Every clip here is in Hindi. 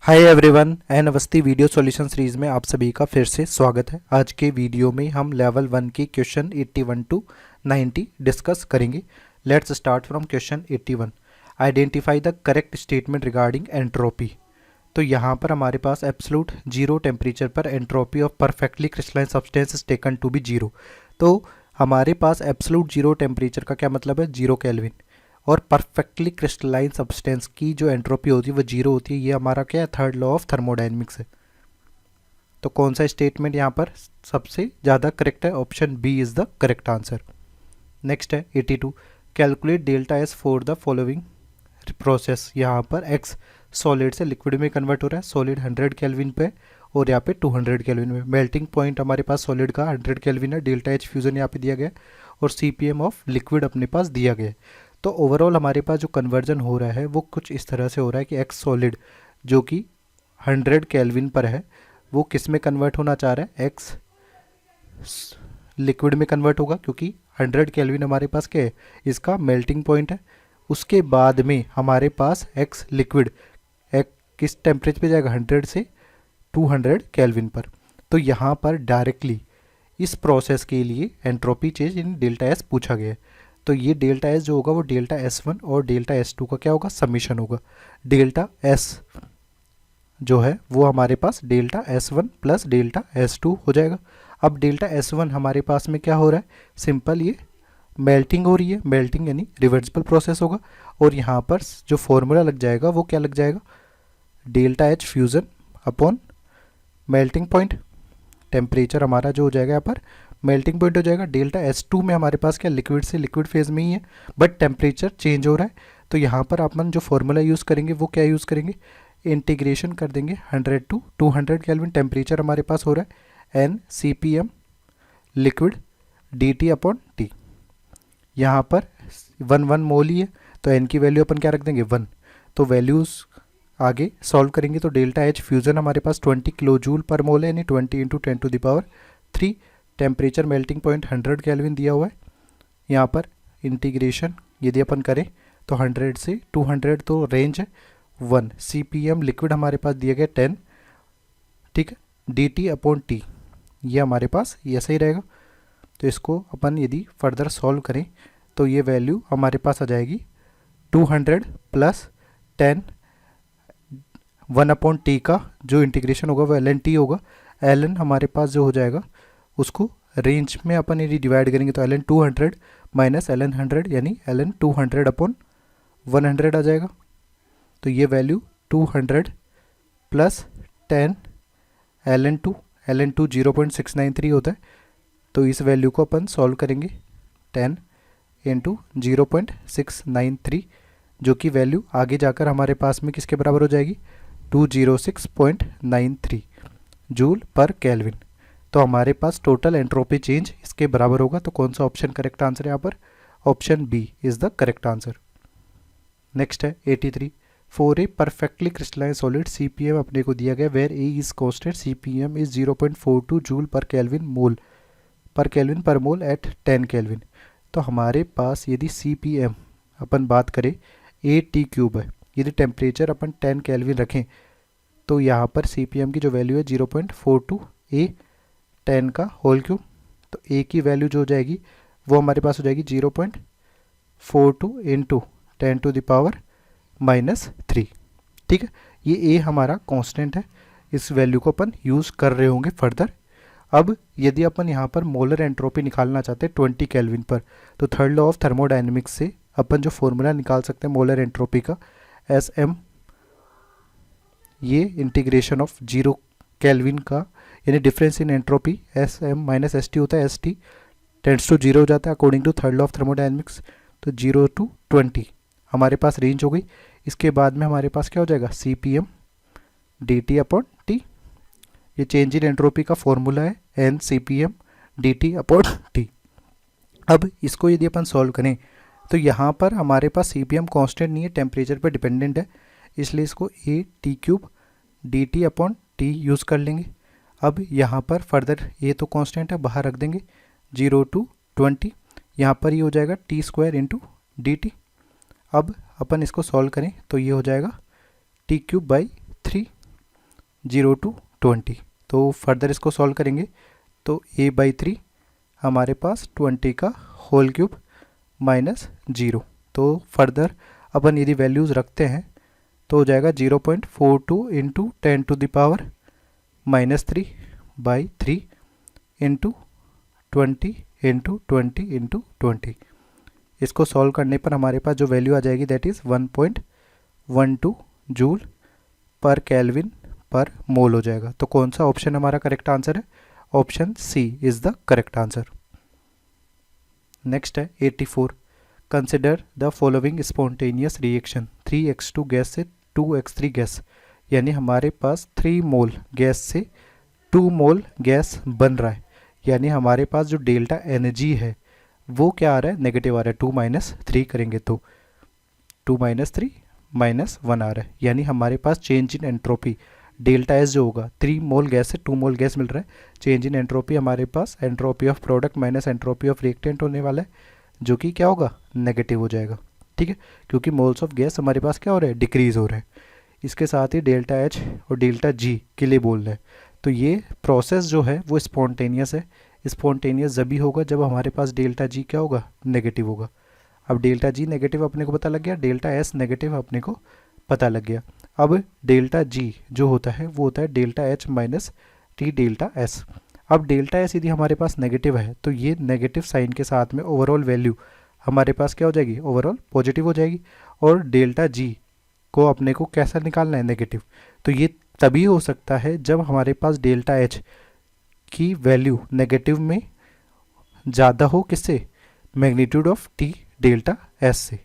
हाय everyone, N Awasthi video solution series में आप सभी का फिर से स्वागत है। आज के वीडियो में हम लेवल 1 की क्वेश्चन 81 टू 90 डिस्कस करेंगे। Let's start from question 81। Identify the correct statement regarding entropy. तो यहाँ पर हमारे पास एब्सोल्यूट जीरो टेम्परेचर पर entropy of perfectly crystalline substance is taken to be zero. तो हमारे पास एब्सोल्यूट जीरो टेम्परेचर का क्या मतलब है, जीरो केल्विन, और परफेक्टली क्रिस्टलाइन सब्सटेंस की जो एंट्रोपी होती है वो जीरो होती है। ये हमारा क्या है, थर्ड लॉ ऑफ थर्मोडायनेमिक्स है। तो कौन सा स्टेटमेंट यहाँ पर सबसे ज़्यादा करेक्ट है? Option B is the correct answer. Next है 82। Calculate delta S for the following process. यहाँ पर एक्स सॉलिड से लिक्विड में कन्वर्ट हो रहा है। सॉलिड 100 केल्विन पे और यहाँ पे 200 केल्विन में। मेल्टिंग पॉइंट हमारे पास सॉलिड का 100 केल्विन है। डेल्टा एच फ्यूजन यहाँ पे दिया गया है और सीपीएम ऑफ लिक्विड अपने पास दिया गया है। तो ओवरऑल हमारे पास जो कन्वर्जन हो रहा है वो कुछ इस तरह से हो रहा है कि एक्स सॉलिड जो कि 100 केल्विन पर है वो किस में कन्वर्ट होना चाह रहा है, एक्स लिक्विड में कन्वर्ट होगा, क्योंकि 100 केल्विन हमारे पास क्या है, इसका मेल्टिंग पॉइंट है। उसके बाद में हमारे पास एक्स लिक्विड किस टेम्परेचर पे जाएगा, 100 से 200 केल्विन पर। तो यहाँ पर डायरेक्टली इस प्रोसेस के लिए entropy change in delta S पूछा गया है। तो ये डेल्टा एस जो होगा वो डेल्टा एस वन और डेल्टा एस टू का क्या होगा, समीशन होगा। डेल्टा एस जो है वो हमारे पास delta S one plus delta S two हो जाएगा। अब डेल्टा एस वन हमारे पास में क्या हो रहा है, सिंपल ये मेल्टिंग हो रही है, मेल्टिंग यानी रिवर्सिबल प्रोसेस होगा। और यहाँ पर जो फॉर्मूला लग जाएगा वो क्या लग जाएगा, delta H fusion upon melting point. Temperature हमारा जो हो जाएगा यहाँ पर मेल्टिंग पॉइंट हो जाएगा। डेल्टा एस टू में हमारे पास क्या लिक्विड से लिक्विड फेज में ही है बट टेम्परेचर चेंज हो रहा है। तो यहाँ पर अपन जो फॉर्मूला यूज़ करेंगे वो क्या यूज़ करेंगे, इंटीग्रेशन कर देंगे 100 टू 200 केल्विन। टेम्परेचर हमारे पास हो रहा है N C P M liquid D T upon T. यहाँ पर 1 मोल ही है तो एन की वैल्यू अपन क्या रख देंगे, 1। तो वैल्यूज़ आगे सॉल्व करेंगे तो डेल्टा एच फ्यूज़न हमारे पास 20 किलो जूल पर मोल है, यानी 20 into 10⁻3। Temperature melting point 100 kelvin दिया हुआ है। यहाँ पर इंटीग्रेशन यदि अपन करें तो 100 से 200 तो रेंज है 1। सीपीएम लिक्विड हमारे पास दिया गया 10, ठीक है, डी टी अपॉन टी ये हमारे पास ये सही रहेगा। तो इसको अपन यदि फर्दर सॉल्व करें तो ये वैल्यू हमारे पास आ जाएगी 200 प्लस 10 1 अपॉन टी का जो इंटीग्रेशन होगा वो एल टी होगा। एल हमारे पास जो हो जाएगा उसको रेंज में अपन यदि डिवाइड करेंगे तो एल 200 माइनस एल 100 यानी एल 200 अपॉन 100 आ जाएगा। तो ये वैल्यू 200 प्लस 10 एल टू 0.693 होता है। तो इस वैल्यू को अपन सॉल्व करेंगे 10 इंटू 0.693 जो कि वैल्यू आगे जाकर हमारे पास में किसके बराबर हो जाएगी, 206.93 जूल पर केल्विन। तो हमारे पास टोटल एंट्रोपी चेंज इसके बराबर होगा। तो कौन सा ऑप्शन करेक्ट आंसर है यहाँ पर, option B is the correct answer. Next है 83। For a perfectly crystalline solid CPM अपने को दिया गया where A is constant, CPM is 0.42 joule per kelvin per mole eight 10 kelvin. तो हमारे पास यदि सीपीएम अपन बात करें ए टी क्यूब है, यदि टेम्परेचर अपन 10 केल्विन रखें तो यहाँ पर सीपीएम की जो वैल्यू है 0.42 ए 10 का होल क्यूब। तो ए की वैल्यू जो हो जाएगी वो हमारे पास हो जाएगी 0.42 इंटू 10⁻⁻3। ठीक है, ये ए हमारा कांस्टेंट है, इस वैल्यू को अपन यूज़ कर रहे होंगे फर्दर। अब यदि अपन यहाँ पर मोलर एंट्रोपी निकालना चाहते हैं 20 केल्विन पर, तो थर्ड लॉ ऑफ थर्मोडायनेमिक्स से अपन जो फॉर्मूला निकाल सकते हैं मोलर एंट्रोपी का, एस एम, ये इंटीग्रेशन ऑफ 0 केल्विन का यानी difference in entropy S M minus S T होता है। एस टी टेंड्स टू 0 हो जाता है according to third law of thermodynamics. तो 0 टू 20 हमारे पास रेंज हो गई। इसके बाद में हमारे पास क्या हो जाएगा, C P M D T upon T. ये चेंज इन एंट्रोपी का फॉर्मूला है, N C P M D T upon T. अब इसको यदि अपन सॉल्व करें तो यहाँ पर हमारे पास सी पी एम कॉन्स्टेंट नहीं है, टेम्परेचर पर डिपेंडेंट है, इसलिए इसको A T cube D T upon T use कर लेंगे। अब यहाँ पर फर्दर ए तो कांस्टेंट है, बाहर रख देंगे 0 टू 20, यहाँ पर ये हो जाएगा T square into D T. अब अपन इसको सॉल्व करें तो ये हो जाएगा टी क्यूब बाई 3 0 to 20। तो फर्दर इसको सॉल्व करेंगे तो a/3 हमारे पास 20 का होल क्यूब माइनस 0। तो फर्दर अपन यदि वैल्यूज़ रखते हैं तो हो जाएगा 0.42 इंटू 10⁻³ इंटू 20 इंटू 20 इंटू 20। इसको सॉल्व करने पर हमारे पास जो वैल्यू आ जाएगी that is 1.12 joule per kelvin per mole हो जाएगा। तो कौन सा ऑप्शन हमारा करेक्ट आंसर है? Option C is the correct answer. Next है 84। Consider the following spontaneous reaction 3x2 gas से 2x3 गैस, यानी हमारे पास 3 मोल गैस से 2 मोल गैस बन रहा है, यानी हमारे पास जो डेल्टा एनर्जी है वो क्या आ रहा है? नेगेटिव आ रहा है। 2 - 3 करेंगे तो 2 - 3 -1 आ रहा है, यानी हमारे पास change in entropy delta S जो होगा 3 मोल गैस से 2 मोल गैस मिल रहा है, चेंज इन एंट्रोपी हमारे पास entropy of product minus entropy of reactant होने वाला है, जो कि क्या होगा? नेगेटिव हो जाएगा। ठीक है, क्योंकि मोल्स ऑफ गैस हमारे पास क्या हो रहा है? डिक्रीज हो रहा है। इसके साथ ही डेल्टा एच और डेल्टा जी के लिए बोल रहे हैं। तो ये प्रोसेस जो है वो स्पॉन्टेनियस है। स्पॉन्टेनियस जब भी होगा जब हमारे पास डेल्टा जी क्या होगा? नेगेटिव होगा। अब डेल्टा जी नेगेटिव अपने को पता लग गया, डेल्टा एस नेगेटिव अपने को पता लग गया। अब डेल्टा जी जो होता है वो होता है delta H minus T delta S. अब डेल्टा एस यदि हमारे पास नेगेटिव है तो ये नेगेटिव साइन के साथ में ओवरऑल वैल्यू हमारे पास क्या हो जाएगी? ओवरऑल पॉजिटिव हो जाएगी। और डेल्टा जी को अपने को कैसा निकालना है? नेगेटिव। तो ये तभी हो सकता है जब हमारे पास डेल्टा एच की वैल्यू नेगेटिव में ज़्यादा हो, किससे? Magnitude of T delta S से।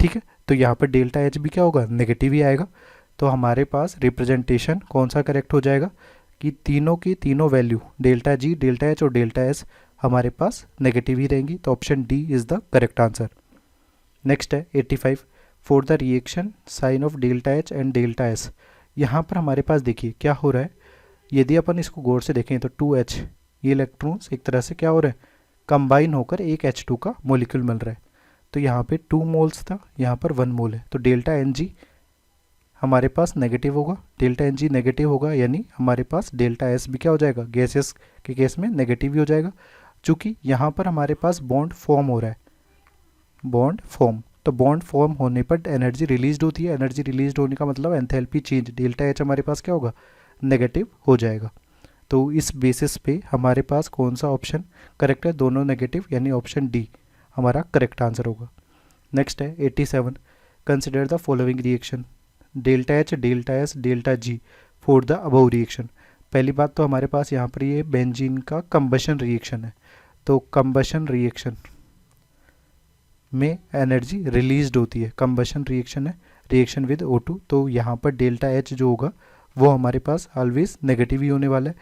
ठीक है, तो यहाँ पर डेल्टा एच भी क्या होगा? नेगेटिव ही आएगा। तो हमारे पास रिप्रेजेंटेशन कौन सा करेक्ट हो जाएगा कि तीनों की तीनों value delta G, delta H और डेल्टा एस हमारे पास नेगेटिव ही रहेंगी। तो option D is the correct answer. Next है 85। For the reaction sign of delta H and delta S, यहाँ पर हमारे पास देखिए क्या हो रहा है। यदि अपन इसको गौर से देखें तो 2H ये इलेक्ट्रॉन्स एक तरह से क्या हो रहा है? कंबाइन होकर एक H2 का मॉलिक्यूल मिल रहा है। तो यहाँ पे 2 मोल्स था, यहाँ पर 1 मोल है। तो डेल्टा एन जी हमारे पास नेगेटिव होगा, डेल्टा एन जी नेगेटिव होगा, यानी हमारे पास डेल्टा एस भी क्या हो जाएगा? गैसेस के केस में नेगेटिव ही हो जाएगा। चूँकि यहाँ पर हमारे पास बॉन्ड फॉर्म हो रहा है, बॉन्ड फॉर्म, तो बॉन्ड फॉर्म होने पर एनर्जी रिलीज होती है। एनर्जी रिलीज होने का मतलब एंथैल्पी चेंज, डेल्टा एच हमारे पास क्या होगा? नेगेटिव हो जाएगा। तो इस बेसिस पे हमारे पास कौन सा ऑप्शन करेक्ट है? दोनों नेगेटिव, यानी ऑप्शन डी हमारा करेक्ट आंसर होगा। नेक्स्ट है 87। Consider the following reaction delta H, delta S, delta G for the above reaction. पहली बात तो हमारे पास यहाँ पर ये बेंजीन का कंबशन रिएक्शन है। तो कंबशन रिएक्शन में एनर्जी रिलीज्ड होती है, कंबशन रिएक्शन है, रिएक्शन विद O2। तो यहाँ पर डेल्टा एच जो होगा वो हमारे पास ऑलवेज नेगेटिव ही होने वाला है।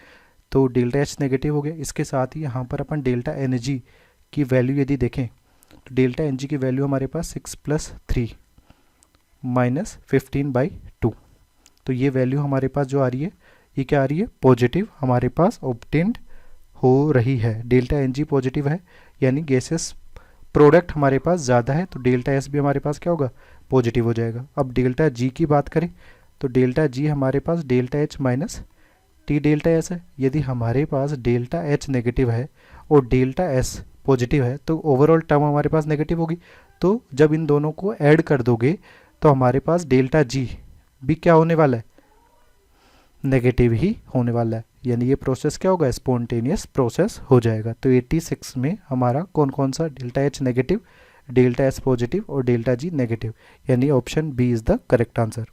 तो डेल्टा एच नेगेटिव हो गया। इसके साथ ही यहाँ पर अपन डेल्टा एनर्जी की वैल्यू यदि देखें तो डेल्टा एनर्जी की वैल्यू हमारे पास 6 + 3 -15/2। तो ये वैल्यू हमारे पास जो आ रही है ये क्या आ रही है? पॉजिटिव हमारे पास ऑब्टेन्ड हो रही है। डेल्टा एनर्जी पॉजिटिव है, यानी गैसेस प्रोडक्ट हमारे पास ज़्यादा है, तो डेल्टा एस भी हमारे पास क्या होगा? पॉजिटिव हो जाएगा। अब डेल्टा जी की बात करें तो डेल्टा जी हमारे पास delta H minus T delta S है। यदि हमारे पास डेल्टा एच नेगेटिव है और डेल्टा एस पॉजिटिव है तो ओवरऑल टर्म हमारे पास नेगेटिव होगी। तो जब इन दोनों को ऐड कर दोगे तो हमारे पास डेल्टा जी भी क्या होने वाला है? नेगेटिव ही होने वाला है, यानी ये प्रोसेस क्या होगा? स्पॉन्टेनियस प्रोसेस हो जाएगा। तो 86 में हमारा कौन कौन सा? Delta H negative, delta S positive और डेल्टा जी नेगेटिव, यानी option B is the correct answer.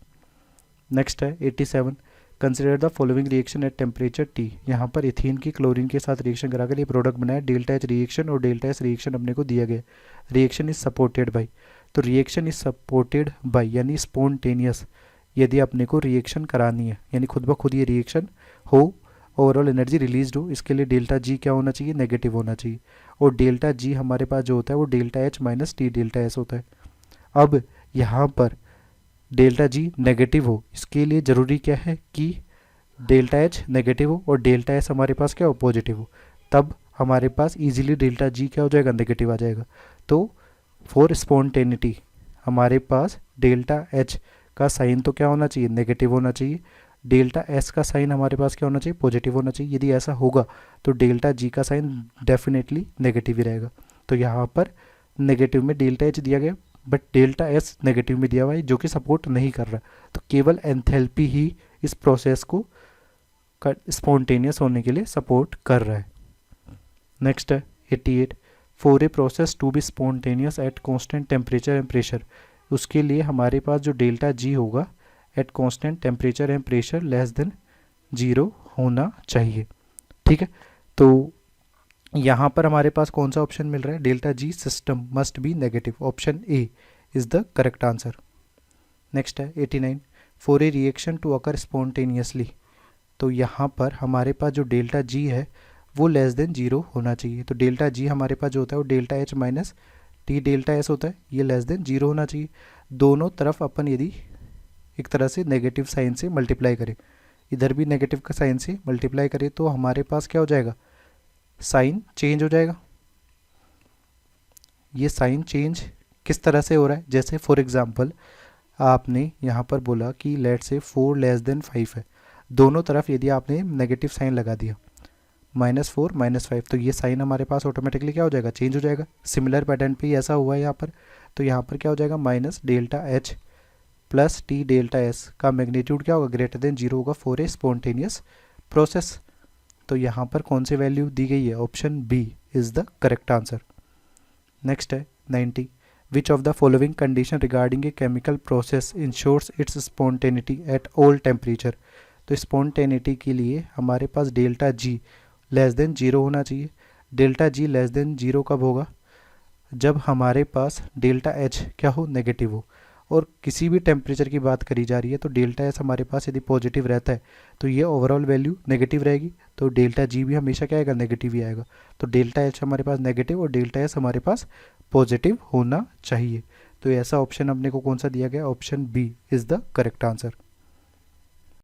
Next है 87। Consider the following reaction at temperature T। यहाँ पर इथीन की क्लोरीन के साथ रिएक्शन करा कर ये प्रोडक्ट बनाया। डेल्टा एच रिएक्शन और डेल्टा एस रिएक्शन अपने को दिया गया। रिएक्शन इज सपोर्टेड बाई, तो रिएक्शन इज सपोर्टेड बाई यानी स्पॉन्टेनियस। यदि अपने को रिएक्शन करानी है यानी खुद ब खुद ये रिएक्शन हो, ओवरऑल एनर्जी रिलीज हो, इसके लिए डेल्टा जी क्या होना चाहिए? नेगेटिव होना चाहिए। और डेल्टा जी हमारे पास जो होता है वो delta H minus T delta S होता है। अब यहाँ पर डेल्टा जी नेगेटिव हो, इसके लिए ज़रूरी क्या है कि डेल्टा एच नेगेटिव हो और डेल्टा एस हमारे पास क्या हो? पॉजिटिव हो। तब हमारे पास इजीली डेल्टा जी क्या हो जाएगा? नेगेटिव आ जाएगा। तो फॉर स्पॉन्टेनिटी हमारे पास डेल्टा एच का साइन तो क्या होना चाहिए? नेगेटिव होना चाहिए। डेल्टा एस का साइन हमारे पास क्या होना चाहिए, पॉजिटिव होना चाहिए। यदि ऐसा होगा तो डेल्टा जी का साइन डेफिनेटली नेगेटिव ही रहेगा। तो यहाँ पर नेगेटिव में डेल्टा एच दिया गया, बट डेल्टा एस नेगेटिव में दिया हुआ है, जो कि सपोर्ट नहीं कर रहा। तो केवल एंथैल्पी ही इस प्रोसेस को स्पॉन्टेनियस होने के लिए सपोर्ट कर रहा है। नेक्स्ट है 88, for a process to be spontaneous at constant temperature and pressure, उसके लिए हमारे पास जो डेल्टा जी होगा at constant temperature and pressure less than 0 होना चाहिए। ठीक है, तो यहाँ पर हमारे पास कौन सा ऑप्शन मिल रहा है, delta G system must be negative, option A is the correct answer. Next है 89, for a reaction to occur spontaneously, तो यहाँ पर हमारे पास जो डेल्टा जी है वो लेस देन 0 होना चाहिए। तो डेल्टा जी हमारे पास जो होता है वो delta H minus T delta S होता है, ये लेस देन 0 होना चाहिए। दोनों तरफ अपन यदि एक तरह से नेगेटिव साइन से मल्टीप्लाई करें, इधर भी नेगेटिव का साइन से मल्टीप्लाई करें, तो हमारे पास क्या हो जाएगा, साइन चेंज हो जाएगा। ये साइन चेंज किस तरह से हो रहा है, जैसे फॉर एग्जांपल आपने यहाँ पर बोला कि लेट से 4 लेस देन 5 है, दोनों तरफ यदि आपने नेगेटिव साइन लगा दिया -4 -5, तो ये साइन हमारे पास ऑटोमेटिकली क्या हो जाएगा, चेंज हो जाएगा। सिमिलर पैटर्न पे ऐसा हुआ है यहाँ पर, तो यहाँ पर क्या हो जाएगा, minus delta H plus T delta S का मैग्नीट्यूड क्या होगा, ग्रेटर देन 0 होगा फॉर ए स्पॉन्टेनियस प्रोसेस। तो यहाँ पर कौन सी वैल्यू दी गई है, option B is the correct answer. Next है 90, which of the following condition regarding a chemical process ensures its spontaneity at all temperature. तो स्पॉन्टेनिटी के लिए हमारे पास डेल्टा जी लेस देन 0 होना चाहिए। डेल्टा जी लेस देन 0 कब होगा, जब हमारे पास डेल्टा एच क्या हो, नेगेटिव हो। और किसी भी टेम्परेचर की बात करी जा रही है तो डेल्टा एस हमारे पास यदि पॉजिटिव रहता है तो ये ओवरऑल वैल्यू नेगेटिव रहेगी, तो डेल्टा जी भी हमेशा क्या आएगा, नेगेटिव ही आएगा। तो डेल्टा एच हमारे पास नेगेटिव और डेल्टा एस हमारे पास पॉजिटिव होना चाहिए। तो ऐसा ऑप्शन अपने को कौन सा दिया गया, option B is the correct answer.